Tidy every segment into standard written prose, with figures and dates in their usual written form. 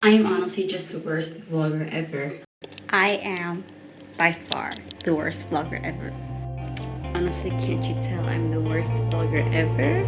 I am honestly just the worst vlogger ever. I am by far the worst vlogger ever. Honestly, can't you tell I'm the worst vlogger ever?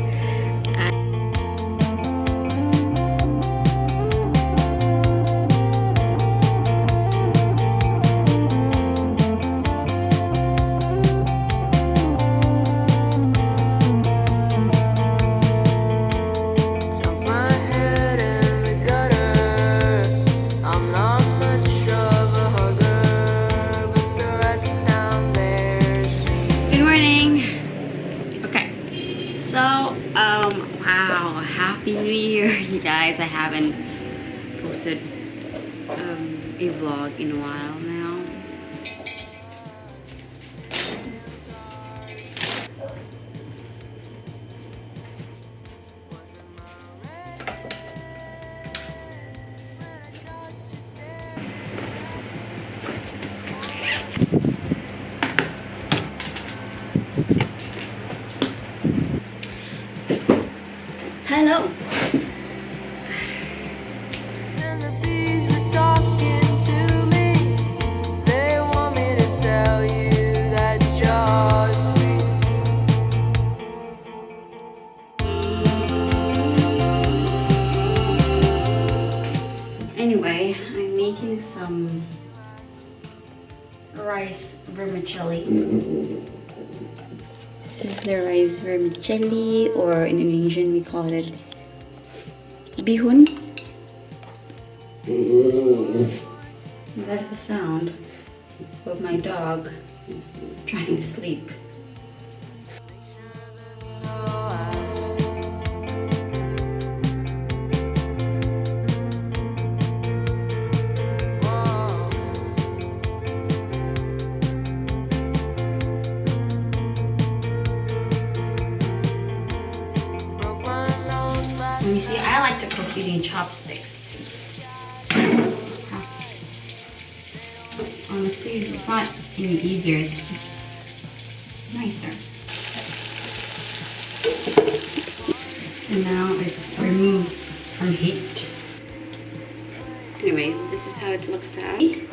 Wow, Happy New Year, you guys. I haven't posted a vlog in a while now. Hello. Anyway, I'm making some rice vermicelli. This is the rice vermicelli, or in Indonesian we call it bihun. That's the sound of my dog trying to sleep. Let me see, I like to cook using chopsticks. Honestly, it's not any easier, it's just nicer. So now it's removed from heat. Anyways, this is how it looks like.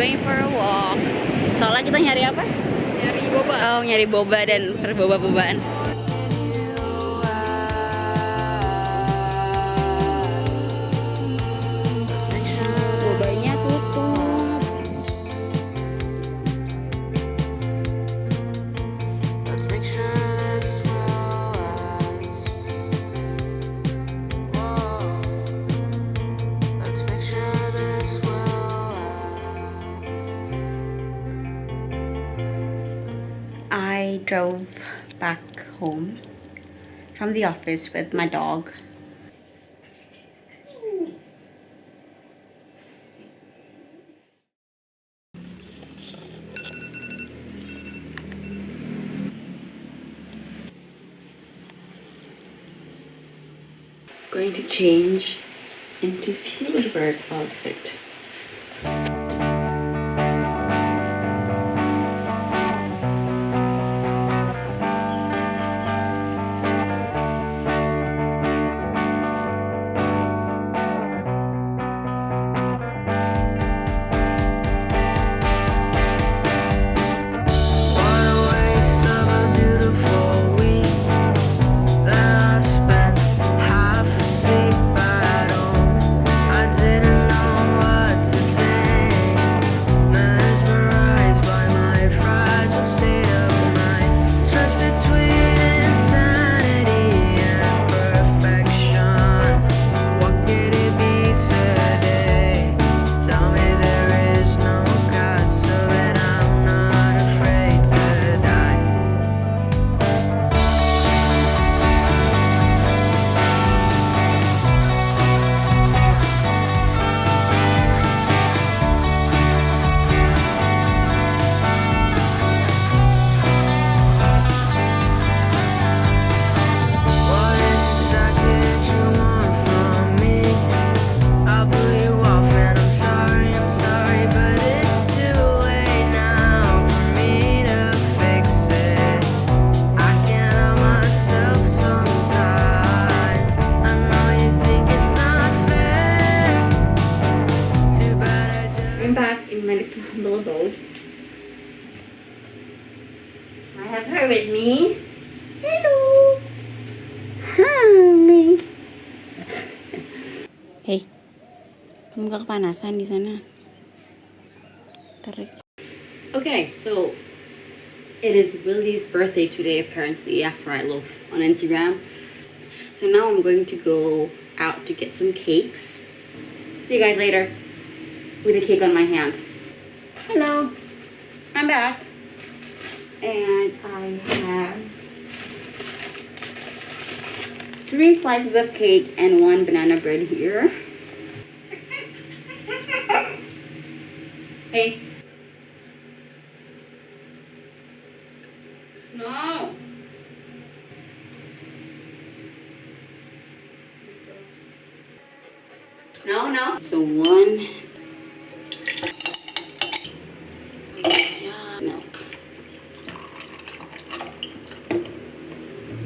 Going for a walk. Soalnya kita nyari apa? Nyari boba. Oh, nyari boba dan berboba-bobaan. Bobanya tutup. I drove back home from the office with my dog. Going to change into fieldwork outfit. Half asleep at home, I didn't know what Muka kepanasan di sana. Tarik. Okay, so it is Willie's birthday today apparently after I looked on Instagram. So now I'm going to go out to get some cakes. See you guys later with a cake on my hand. Hello, I'm back. And I have 3 slices of cake and 1 banana bread here. Hey. No. No. So 1 milk.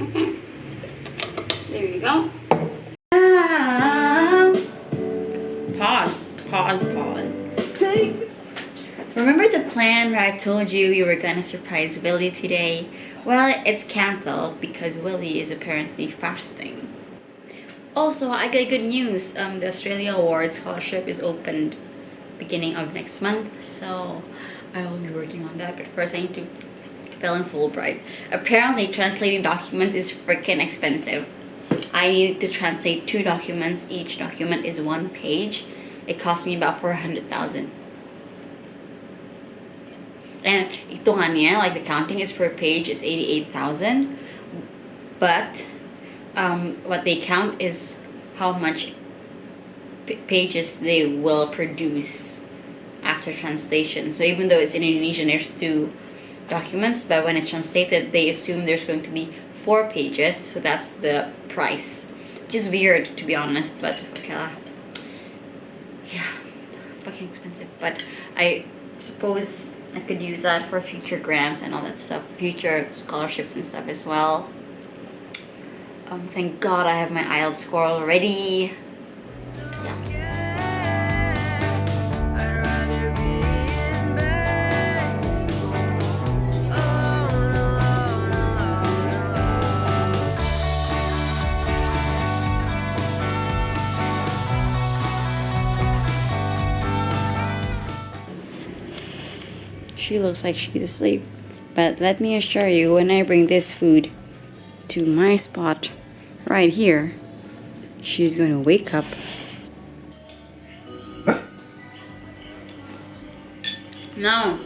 Okay. There you go. Pause. Remember the plan where I told you we were gonna surprise Willie today? Well, it's cancelled because Willie is apparently fasting. Also, I got good news. The Australia Awards scholarship is opened beginning of next month, so I will be working on that. But first, I need to fill in Fulbright. Apparently, translating documents is freaking expensive. I need to translate 2 documents. Each document is 1 page. It cost me about 400,000. And hitungannya, like the counting is per page is 88,000. But what they count is how much pages they will produce after translation. So even though it's in Indonesian, there's 2 documents, but when it's translated, they assume there's going to be 4 pages. So that's the price, which is weird to be honest, but okay. Yeah, fucking expensive. But I suppose I could use that for future grants and all that stuff, future scholarships and stuff as well. Thank God I have my IELTS score already. Yeah. She looks like she's asleep. But let me assure you, when I bring this food to my spot right here, she's gonna wake up. No.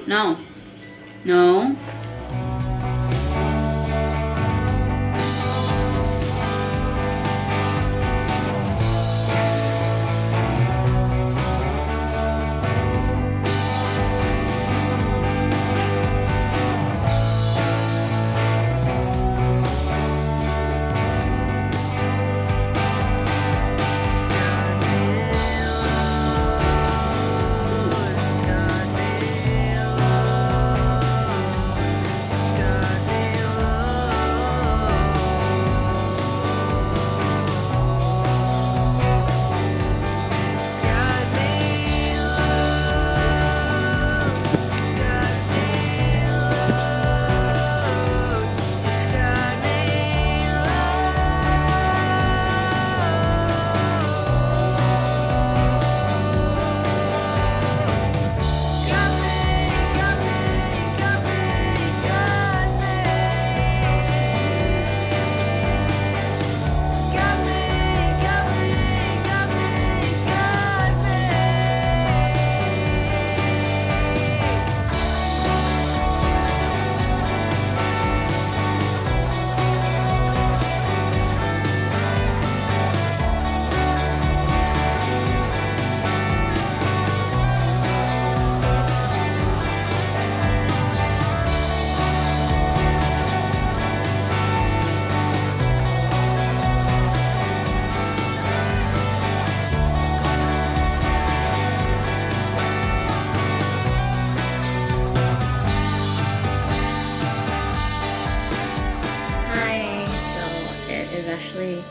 Actually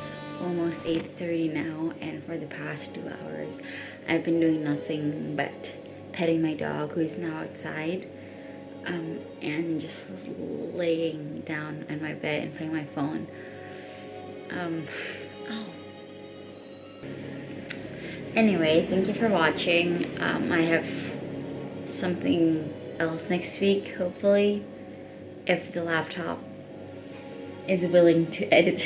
almost 8:30 now, and for the past 2 hours I've been doing nothing but petting my dog, who is now outside, and just laying down on my bed and playing my phone. Anyway, thank you for watching. I have something else next week, hopefully, if the laptop is willing to edit.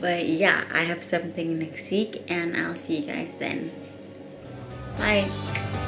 But yeah, I have something next week, and I'll see you guys then. Bye.